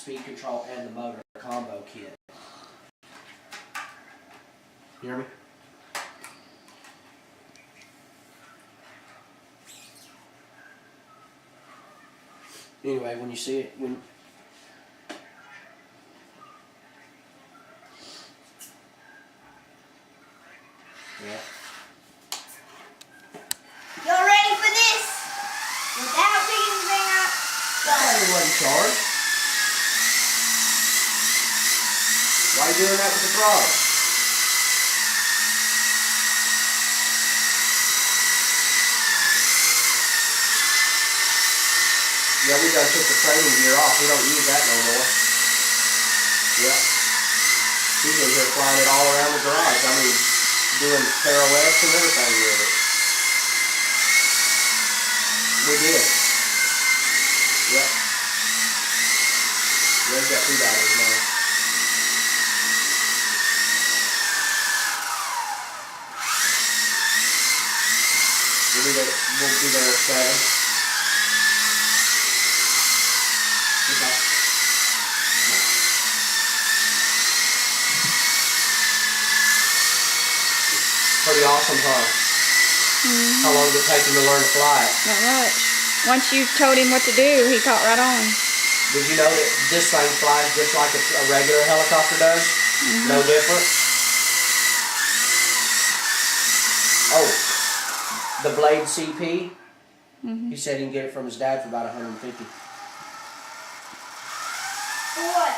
speed control and the motor combo kit. You hear me? Anyway, when you see it, yeah. Y'all ready for this? Without picking the thing up, go. Hey, wasn't charged. Why are you doing that with the throttle? Yeah, we done took the training gear off. We don't use that no more. Yeah. He's in here flying it all around the garage. I mean, doing pirouettes and everything with it. We did. Yep. Yeah, we got 2 batteries now. We'll be there at 7. Okay. Pretty awesome, huh? Mm-hmm. How long did it take him to learn to fly it? Not much. Once you told him what to do, he caught right on. Did you know that this thing flies just like a regular helicopter does? Mm-hmm. No different? Oh, the Blade CP, Mm-hmm. he said he can get it from his dad for about $150. For what?